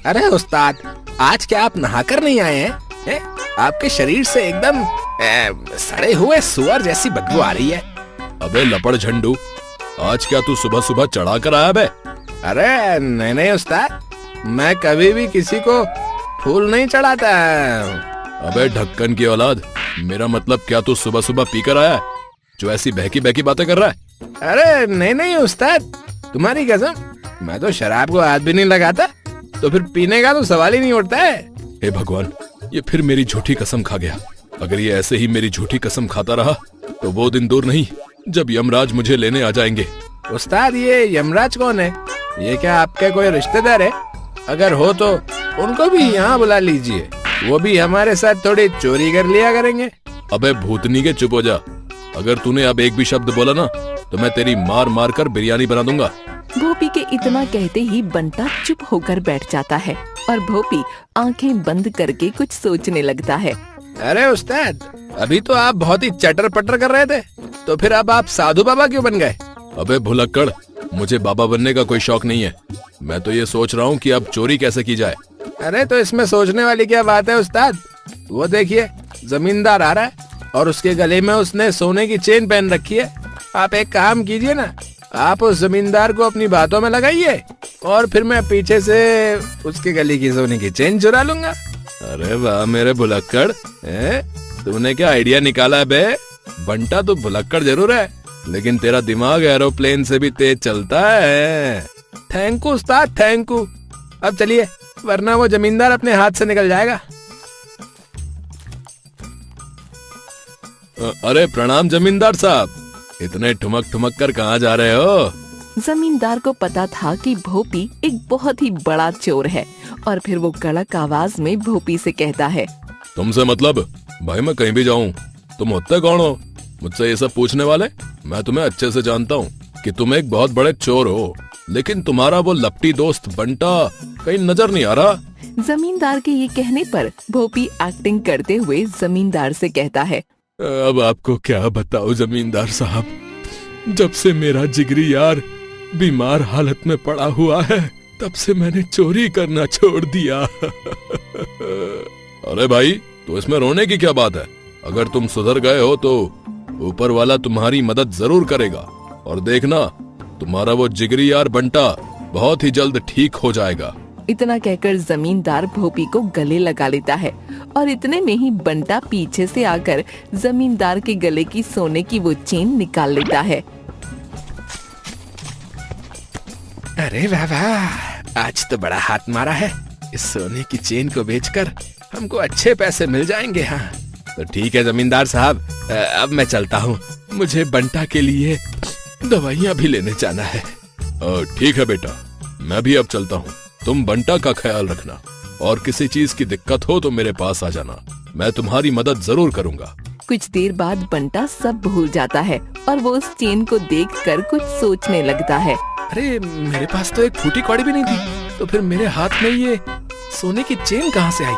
अरे उस्ताद, आज क्या आप नहाकर नहीं आए हैं? आपके शरीर से एकदम सड़े हुए सुअर जैसी बदबू आ रही है। अबे लपड़ झंडू, आज क्या तू सुबह सुबह चढ़ा कर आया बे? अरे नहीं नहीं उस्ताद, मैं कभी भी किसी को फूल नहीं चढ़ाता। अबे ढक्कन की औलाद, मेरा मतलब क्या तू सुबह सुबह पीकर आया है जो ऐसी बहकी बहकी बातें कर रहा है? अरे नहीं नहीं उस्ताद, तुम्हारी कसम, मैं तो शराब को हाथ भी नहीं लगाता, तो फिर पीने का तो सवाल ही नहीं उठता है। हे भगवान, ये फिर मेरी झूठी कसम खा गया। अगर ये ऐसे ही मेरी झूठी कसम खाता रहा तो वो दिन दूर नहीं जब यमराज मुझे लेने आ जाएंगे। उस्ताद, ये यमराज कौन है? ये क्या आपके कोई रिश्तेदार है? अगर हो तो उनको भी यहाँ बुला लीजिए, वो भी हमारे साथ थोड़ी चोरी कर लिया करेंगे। अबे भूतनी के, चुप हो जा। अगर तूने अब एक भी शब्द बोला ना तो मैं तेरी मार मार कर बिरयानी बना दूंगा। भोपी के इतना कहते ही बंटा चुप होकर बैठ जाता है और भोपी आंखें बंद करके कुछ सोचने लगता है। अरे उस्ताद, अभी तो आप बहुत ही चटर पटर कर रहे थे, तो फिर अब आप साधु बाबा क्यों बन गए? अबे भुलक्कड़, मुझे बाबा बनने का कोई शौक नहीं है। मैं तो ये सोच रहा हूँ कि अब चोरी कैसे की जाए। अरे तो इसमें सोचने वाली क्या बात है उस्ताद? वो देखिए, जमींदार आ रहा है और उसके गले में उसने सोने की चेन पहन रखी है। आप एक काम कीजिए ना, आप उस जमींदार को अपनी बातों में लगाइए और फिर मैं पीछे से उसके गले की सोने की चेन चुरा लूंगा। अरे वाह मेरे भुलक्कड़, तूने क्या आइडिया निकाला है बे? बंटा तो भुलक्कड़ जरूर है, लेकिन तेरा दिमाग एरोप्लेन से भी तेज चलता है। Thank you Ustad, thank you. अब चलिए, वरना वो जमींदार अपने हाथ से निकल जाएगा। अरे प्रणाम जमींदार साहब, इतने ठुमक ठुमक कर कहाँ जा रहे हो? जमींदार को पता था कि भोपी एक बहुत ही बड़ा चोर है और फिर वो कड़क आवाज में भोपी से कहता है, तुमसे मतलब? भाई मैं कहीं भी जाऊँ, तुम होते कौन हो मुझसे ये सब पूछने वाले? मैं तुम्हें अच्छे से जानता हूँ कि तुम एक बहुत बड़े चोर हो, लेकिन तुम्हारा वो लपटी दोस्त बंटा कहीं नजर नहीं आ रहा। जमींदार के ये कहने पर भोपी एक्टिंग करते हुए जमींदार से कहता है, अब आपको क्या बताओ जमींदार साहब, जब से मेरा जिगरी यार बीमार हालत में पड़ा हुआ है तब से मैंने चोरी करना छोड़ दिया। अरे भाई, तो इसमें रोने की क्या बात है? अगर तुम सुधर गए हो तो ऊपर वाला तुम्हारी मदद जरूर करेगा, और देखना तुम्हारा वो जिगरी यार बंटा बहुत ही जल्द ठीक हो जाएगा। इतना कहकर जमींदार भोपी को गले लगा लेता है और इतने में ही बंटा पीछे से आकर जमींदार के गले की सोने की वो चेन निकाल लेता है। अरे वाह वाह, आज तो बड़ा हाथ मारा है। इस सोने की चेन को बेचकर हमको अच्छे पैसे मिल जाएंगे। हाँ तो ठीक है जमींदार साहब, अब मैं चलता हूँ, मुझे बंटा के लिए दवाइयाँ भी लेने जाना है। ठीक है बेटा, मैं भी अब चलता हूँ। तुम बंटा का ख्याल रखना, और किसी चीज की दिक्कत हो तो मेरे पास आ जाना, मैं तुम्हारी मदद जरूर करूँगा। कुछ देर बाद बंटा सब भूल जाता है और वो उस चेन को देखकर कुछ सोचने लगता है। अरे मेरे पास तो एक फूटी कौड़ी भी नहीं थी, तो फिर मेरे हाथ में ये सोने की चेन कहाँ से आई?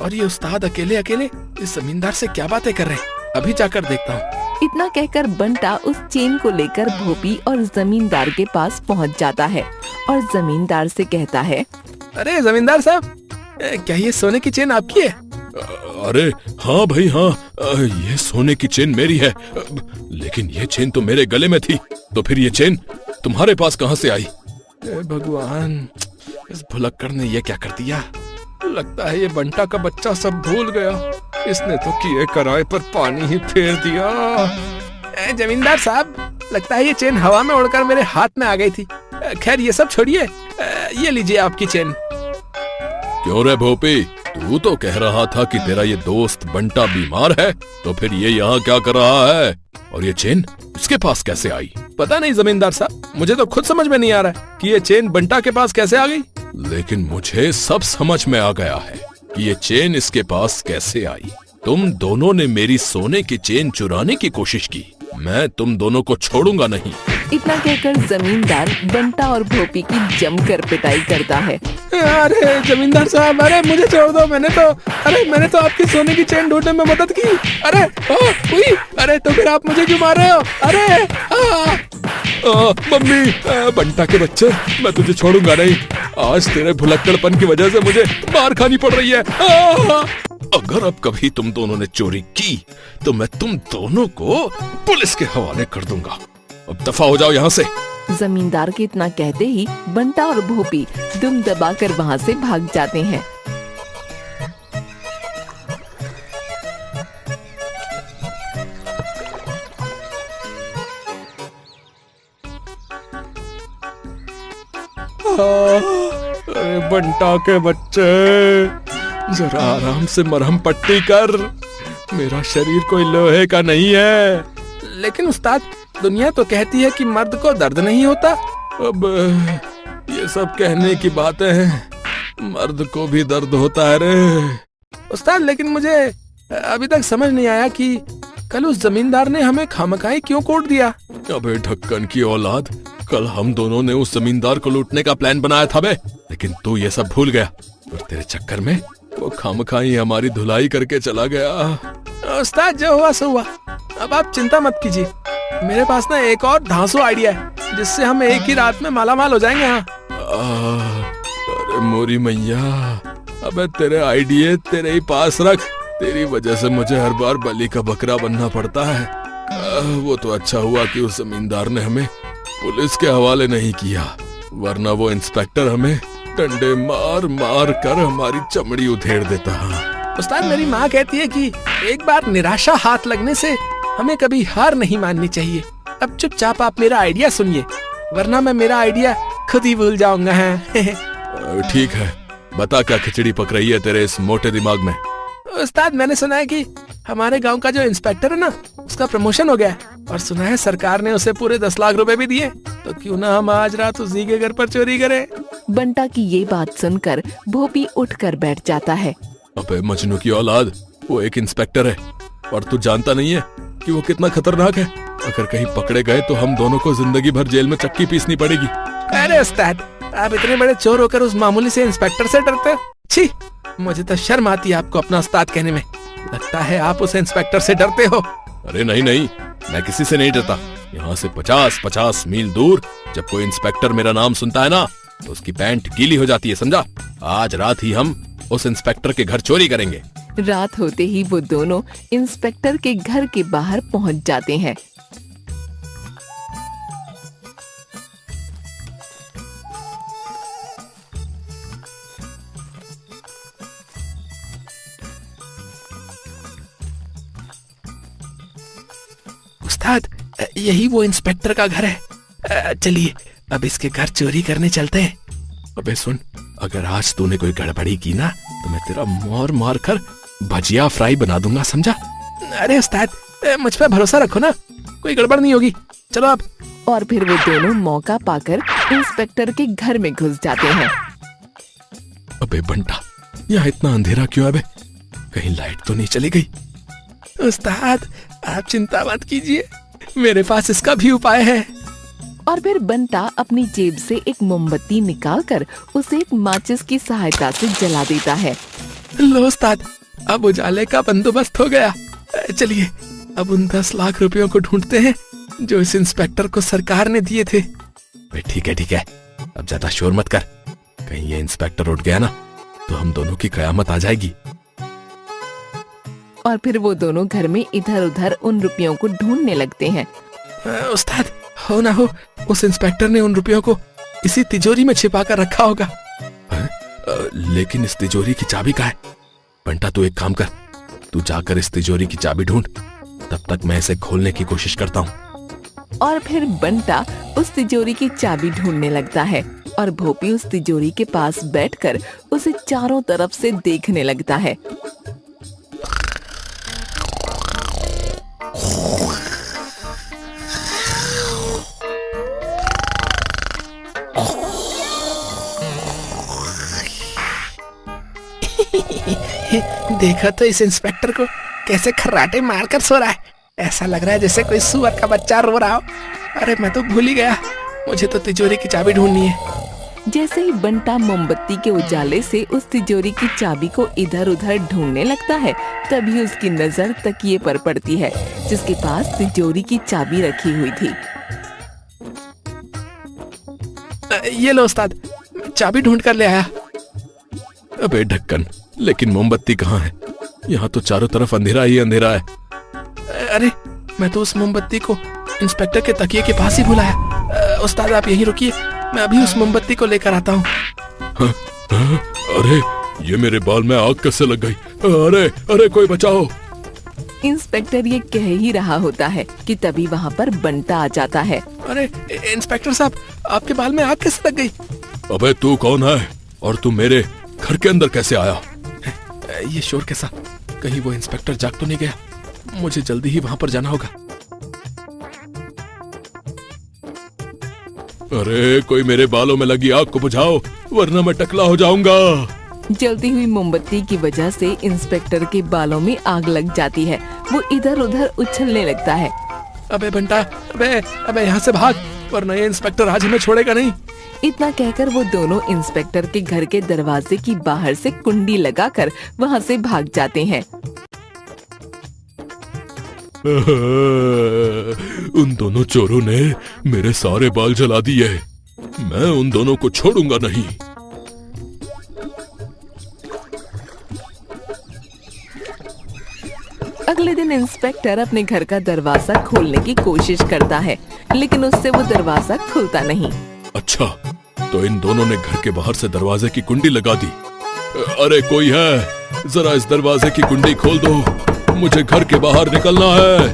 और ये उस्ताद अकेले अकेले इस जमींदार से क्या बातें कर रहे हैं? अभी जाकर देखता हूँ। इतना कहकर बंटा उस चेन को लेकर भोपी और जमींदार के पास पहुँच जाता है और जमींदार से कहता है, अरे जमींदार साहब, क्या ये सोने की चेन आपकी है? अरे हाँ भाई हाँ, ये सोने की चेन मेरी है, लेकिन ये चेन तो मेरे गले में थी, तो फिर ये चेन तुम्हारे पास कहाँ से आई? भगवान, इस भुलक्कड़ ने ये क्या कर दिया? लगता है ये बंटा का बच्चा सब भूल गया। इसने तो किए कराए पर पानी ही फेर दिया। जमींदार साहब, लगता है ये चेन हवा में उड़कर मेरे हाथ में आ गई थी। खैर ये सब छोड़िए, ये लीजिए आपकी चेन। क्यों रे भोपी, तू तो कह रहा था कि तेरा ये दोस्त बंटा बीमार है, तो फिर ये यहाँ क्या कर रहा है? और ये चेन इसके पास कैसे आई? पता नहीं जमींदार साहब, मुझे तो खुद समझ में नहीं आ रहा कि ये चेन बंटा के पास कैसे आ गई। लेकिन मुझे सब समझ में आ गया है कि ये चेन इसके पास कैसे आई। तुम दोनों ने मेरी सोने की चेन चुराने की कोशिश की, मैं तुम दोनों को छोड़ूंगा नहीं। इतना कहकर जमींदार बंटा और भोपी की जमकर पिटाई करता है। अरे जमींदार साहब, अरे मुझे छोड़ दो, मैंने तो आपकी सोने की चेन ढूंढने में मदद की। अरे तो फिर आप मुझे क्यों मार रहे हो? मम्मी, बंटा के बच्चे, मैं तुझे छोड़ूंगा नहीं। आज तेरे भुलक्कड़पन की वजह से मुझे मार खानी पड़ रही है। अगर अब कभी तुम दोनों ने चोरी की तो मैं तुम दोनों को पुलिस के हवाले कर दूंगा। अब दफा हो जाओ यहाँ से। जमींदार के इतना कहते ही बंटा और भोपी दुम दबाकर वहाँ से भाग जाते हैं। अरे बंटा के बच्चे, जरा आराम से मरहम पट्टी कर। मेरा शरीर कोई लोहे का नहीं है। लेकिन उस्ताद, दुनिया तो कहती है कि मर्द को दर्द नहीं होता। अब ये सब कहने की बातें हैं, मर्द को भी दर्द होता है रे। उस्ताद, लेकिन मुझे अभी तक समझ नहीं आया कि कल उस जमींदार ने हमें खामखाई क्यों कोड़ दिया। अबे ढक्कन की औलाद, कल हम दोनों ने उस जमींदार को लूटने का प्लान बनाया था बे, लेकिन तू ये सब भूल गया और तेरे चक्कर में वो खामखाई हमारी धुलाई करके चला गया। उस्ताद, जो हुआ सो हुआ। अब आप चिंता मत कीजिए, मेरे पास ना एक और धांसू आइडिया है जिससे हम एक ही रात में मालामाल हो जाएंगे। हाँ। अरे मोरी मैया, अबे तेरे आइडिया तेरे ही पास रख। तेरी वजह से मुझे हर बार बलि का बकरा बनना पड़ता है। वो तो अच्छा हुआ कि उस जमींदार ने हमें पुलिस के हवाले नहीं किया, वरना वो इंस्पेक्टर हमें डंडे मार मार कर हमारी चमड़ी उधेड़ देता। उस्ताद, मेरी माँ कहती है कि एक बार निराशा हाथ लगने से हमें कभी हार नहीं माननी चाहिए। अब चुपचाप आप मेरा आइडिया सुनिए, वरना मैं मेरा आइडिया खुद ही भूल जाऊंगा। है ठीक है, बता क्या खिचड़ी पक रही है तेरे इस मोटे दिमाग में। उस्ताद, मैंने सुना है कि हमारे गांव का जो इंस्पेक्टर है ना, उसका प्रमोशन हो गया है और सुना है सरकार ने उसे पूरे 10 लाख रुपए भी दिए। तो क्यों ना हम आज रात उसी के घर पर चोरी करें। बंटा की ये बात सुनकर भोपी उठकर बैठ जाता है। अबे मजनू की औलाद, वो एक इंस्पेक्टर है और तू जानता नहीं है कि वो कितना खतरनाक है। अगर कहीं पकड़े गए तो हम दोनों को जिंदगी भर जेल में चक्की पीसनी पड़ेगी। अरे उस्ताद, आप इतने बड़े चोर होकर उस मामूली से इंस्पेक्टर से डरते हो? छी, मुझे तो शर्म आती है आपको अपना उस्ताद कहने में। लगता है आप उस इंस्पेक्टर से डरते हो। अरे नहीं नहीं, मैं किसी से नहीं डरता। यहाँ से 50-50 मील दूर जब कोई इंस्पेक्टर मेरा नाम सुनता है ना, तो उसकी पैंट गीली हो जाती है, समझा। आज रात ही हम उस इंस्पेक्टर के घर चोरी करेंगे। रात होते ही वो दोनों इंस्पेक्टर के घर के बाहर पहुंच जाते हैं। उस्ताद, यही वो इंस्पेक्टर का घर है। चलिए अब इसके घर चोरी करने चलते हैं। अबे सुन, अगर आज तूने कोई गड़बड़ी की ना तो मैं तेरा मार मार कर भजिया फ्राई बना दूंगा, समझा। अरे उस्ताद, मुझ पे भरोसा रखो ना, कोई गड़बड़ नहीं होगी। चलो अब। और फिर वो दोनों मौका पाकर इंस्पेक्टर के घर में घुस जाते हैं। अबे बंटा, यहाँ इतना अंधेरा क्यों है बे? कहीं लाइट तो नहीं चली गई? उस्ताद, आप चिंता मत कीजिए, मेरे पास इसका भी उपाय है। और फिर बंटा अपनी जेब से एक मोमबत्ती निकालकर उसे एक माचिस की सहायता से जला देता है। लो उस्ताद, अब उजाले का बंदोबस्त हो गया। चलिए अब उन 10 लाख रुपयों को ढूंढते हैं जो इस इंस्पेक्टर को सरकार ने दिए थे। ठीक है, अब ज्यादा शोर मत कर। कहीं ये इंस्पेक्टर उठ गया ना तो हम दोनों की कयामत आ जाएगी। और फिर वो दोनों घर में इधर उधर उन रुपयों को ढूंढने लगते हैं। उस्ताद, हो ना हो उस इंस्पेक्टर ने उन रुपयों को इसी तिजोरी में छिपा कर रखा होगा। लेकिन इस तिजोरी की चाबी कहाँ है? बंटा, तू एक काम कर, तू जाकर इस तिजोरी की चाबी ढूंढ, तब तक मैं इसे खोलने की कोशिश करता हूँ। और फिर बंटा उस तिजोरी की चाबी ढूंढने लगता है और भोपी उस तिजोरी के पास बैठकर उसे चारों तरफ से देखने लगता है। देखो तो इस इंस्पेक्टर को कैसे खर्राटे मारकर सो रहा है। ऐसा लग रहा है जैसे कोई सुअर का बच्चा रो रहा हो। अरे मैं तो भूल ही गया, मुझे तो तिजोरी की चाबी ढूंढनी है। जैसे ही बंटा मोमबत्ती के उजाले से उस तिजोरी की चाबी को इधर उधर ढूंढने लगता है, तभी उसकी नजर तकिए पर पड़ती है जिसके पास तिजोरी की चाबी रखी हुई थी। ये लो उस्ताद, चाबी ढूंढ कर ले आया। अबे ढक्कन, लेकिन मोमबत्ती कहाँ है? यहाँ तो चारों तरफ अंधेरा ही अंधेरा है। अरे मैं तो उस मोमबत्ती को इंस्पेक्टर के तकिए के पास ही भुलाया। उस्ताद आप यहीं रुकिए, मैं अभी उस मोमबत्ती को लेकर आता हूँ। अरे ये मेरे बाल में आग कैसे लग गई? अरे अरे कोई बचाओ। इंस्पेक्टर ये कह ही रहा होता है कि तभी वहाँ पर बंटा आ जाता है। अरे इंस्पेक्टर साहब, आपके बाल में आग कैसे लग गई? अबे तू कौन है और तू मेरे घर के अंदर कैसे आया? ये शोर कैसा? कहीं वो इंस्पेक्टर जाग तो नहीं गया? मुझे जल्दी ही वहाँ पर जाना होगा। अरे कोई मेरे बालों में लगी आग को बुझाओ, वरना मैं टकला हो जाऊंगा। जलती हुई मोमबत्ती की वजह से इंस्पेक्टर के बालों में आग लग जाती है। वो इधर उधर उछलने लगता है। अबे बंटा, अबे यहाँ से भाग, वरना ये इंस्पेक्टर आज हमें छोड़ेगा नहीं। इतना कहकर वो दोनों इंस्पेक्टर के घर के दरवाजे की बाहर से कुंडी लगाकर वहाँ से भाग जाते हैं। उन दोनों चोरों ने मेरे सारे बाल जला दिए। मैं उन दोनों को छोड़ूंगा नहीं। अगले दिन इंस्पेक्टर अपने घर का दरवाजा खोलने की कोशिश करता है, लेकिन उससे वो दरवाजा खुलता नहीं। अच्छा, तो इन दोनों ने घर के बाहर से दरवाजे की कुंडी लगा दी। अरे कोई है, जरा इस दरवाजे की कुंडी खोल दो, मुझे घर के बाहर निकलना है।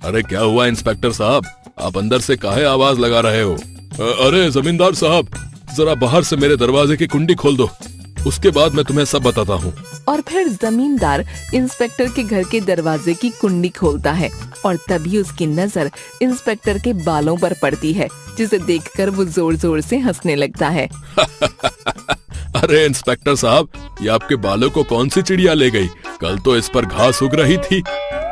अरे क्या हुआ इंस्पेक्टर साहब, आप अंदर से काहे आवाज लगा रहे हो? अरे जमींदार साहब, जरा बाहर से मेरे दरवाजे की कुंडी खोल दो, उसके बाद मैं तुम्हें सब बताता हूँ। और फिर जमींदार इंस्पेक्टर के घर के दरवाजे की कुंडी खोलता है और तभी उसकी नजर इंस्पेक्टर के बालों पर पड़ती है, जिसे देखकर वो जोर जोर से हंसने लगता है। अरे इंस्पेक्टर साहब, ये आपके बालों को कौन सी चिड़िया ले गई? कल तो इस पर घास उग रही थी,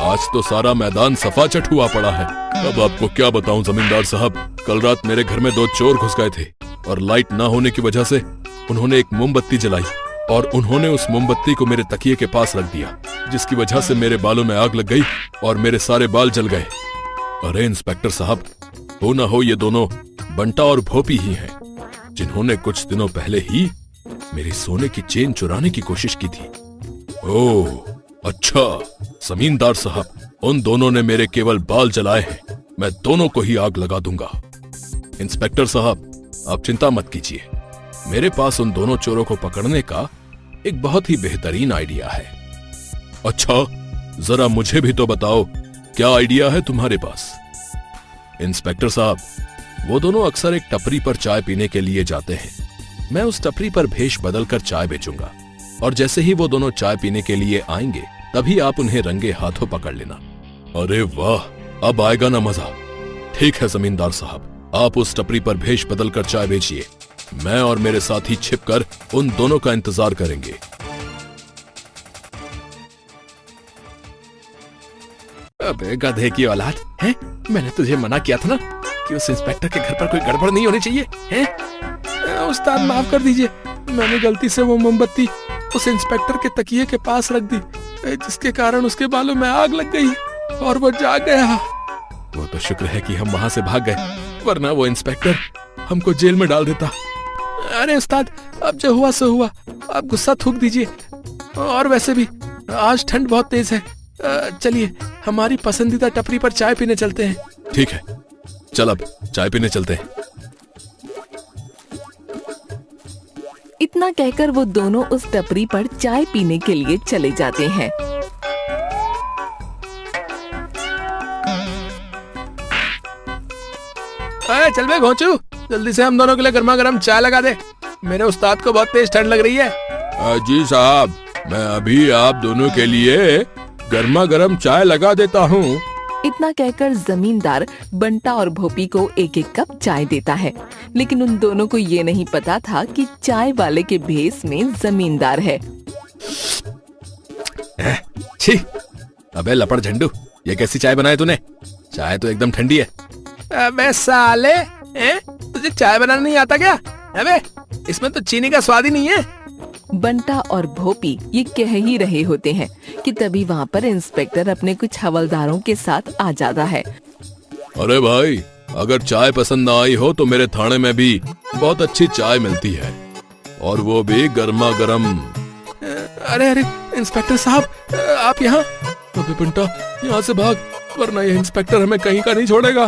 आज तो सारा मैदान सफा चट हुआ पड़ा है। अब आपको क्या बताऊं जमींदार साहब, कल रात मेरे घर में 2 चोर घुस गए थे और लाइट ना होने की वजह से उन्होंने एक मोमबत्ती जलाई और उन्होंने उस मोमबत्ती को मेरे तकिए के पास रख दिया, जिसकी वजह से मेरे बालों में आग लग गई और मेरे सारे बाल जल गए। अरे इंस्पेक्टर साहब, हो ना हो ये दोनों बंटा और भोपी ही हैं, जिन्होंने कुछ दिनों पहले ही मेरी सोने की चेन चुराने की कोशिश की थी। ओह अच्छा, जमींदार साहब, उन दोनों ने मेरे केवल बाल जलाए हैं, मैं दोनों को ही आग लगा दूंगा। इंस्पेक्टर साहब, आप चिंता मत कीजिए, मेरे पास उन दोनों चोरों को पकड़ने का एक बहुत ही बेहतरीन आइडिया है। अच्छा, जरा मुझे भी तो बताओ, क्या आइडिया है तुम्हारे पास? इंस्पेक्टर साहब, वो दोनों अक्सर एक टपरी पर चाय पीने के लिए जाते हैं। मैं उस टपरी पर भेष बदलकर चाय बेचूंगा और जैसे ही वो दोनों चाय पीने के लिए आएंगे, तभी आप उन्हें रंगे हाथों पकड़ लेना। अरे वाह, अब आएगा ना मजा। ठीक है जमींदार साहब, आप उस टपरी पर भेष बदलकर चाय बेचिए, मैं और मेरे साथी छिपकर उन दोनों का इंतजार करेंगे। अबे गधे की औलाद, हैं? मैंने तुझे मना किया था ना कि उस इंस्पेक्टर के घर पर कोई गड़बड़ नहीं होनी चाहिए, हैं? उस्ताद माफ कर दीजिए, मैंने गलती से वो मोमबत्ती उस इंस्पेक्टर के तकिए के पास रख दी, जिसके कारण उसके बालों में आग लग गई और वो जाग गया। वो तो शुक्र है कि हम वहां से भाग गए, वरना वो इंस्पेक्टर हमको जेल में डाल देता। अरे उस्ताद, अब जो हुआ सो हुआ, आप गुस्सा थूक दीजिए। और वैसे भी आज ठंड बहुत तेज है, चलिए हमारी पसंदीदा टपरी पर चाय पीने चलते हैं। ठीक है, चल अब चाय पीने चलते हैं। इतना कहकर वो दोनों उस टपरी पर चाय पीने के लिए चले जाते हैं। चल बे घोंचू, जल्दी से हम दोनों के लिए गर्मा गर्म चाय लगा दे, मेरे उस्ताद को बहुत तेज ठंड लग रही है। जी साहब, मैं अभी आप दोनों के लिए गर्मा गर्म चाय लगा देता हूँ। इतना कहकर जमींदार बंटा और भोपी को एक एक कप चाय देता है, लेकिन उन दोनों को ये नहीं पता था कि चाय वाले के भेस में जमींदार है। छी, अबे लपड़ झंडू, ये कैसी चाय बनाई तूने? चाय तो एकदम ठंडी है। अबे साले, तुझे चाय बनाना नहीं आता क्या? अबे इसमें तो चीनी का स्वाद ही नहीं है। बंटा और भोपी ये कह ही रहे होते हैं कि तभी वहाँ पर इंस्पेक्टर अपने कुछ हवलदारों के साथ आ जाता है। अरे भाई, अगर चाय पसंद ना आई हो तो मेरे थाने में भी बहुत अच्छी चाय मिलती है, और वो भी गर्मा गर्म। अरे अरे इंस्पेक्टर साहब, आप यहाँ? अबे बंटा, यहाँ से भाग, वरना ये इंस्पेक्टर हमें कहीं का नहीं छोड़ेगा।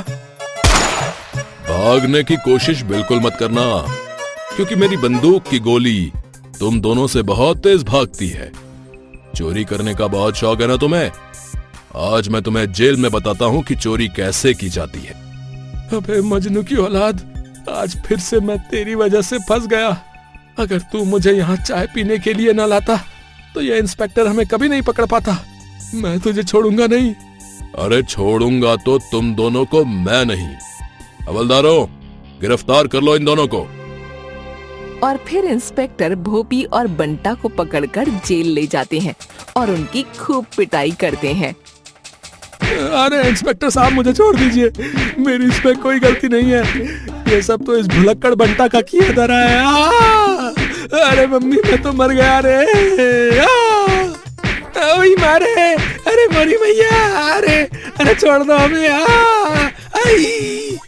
भागने की कोशिश बिल्कुल मत करना, क्योंकि मेरी बंदूक की गोली तुम दोनों से बहुत तेज भागती है। चोरी करने का बहुत शौक है ना तुम्हें? आज मैं तुम्हें जेल में बताता हूँ कि चोरी कैसे की जाती है। अबे मजनू की औलाद, आज फिर से मैं तेरी वजह से फंस गया। अगर तू मुझे यहाँ चाय पीने के लिए न लाता तो ये इंस्पेक्टर हमें कभी नहीं पकड़ पाता। मैं तुझे छोड़ूंगा नहीं। अरे छोड़ूंगा तो तुम दोनों को मैं नहीं। हवलदारों, गिरफ्तार कर लो इन दोनों को। और फिर इंस्पेक्टर भोपी और बंटा को पकड़कर जेल ले जाते हैं और उनकी खूब पिटाई करते हैं। अरे इंस्पेक्टर साहब, मुझे छोड़ दीजिए, मेरी इसमें कोई गलती नहीं है। ये सब तो इस भुलक्कड़ बंटा का किया धरा है। अरे मम्मी, मैं तो मर गया रे। ओही मारे, अरे मोरी मैया, अरे छोड़ दो हमें। आई,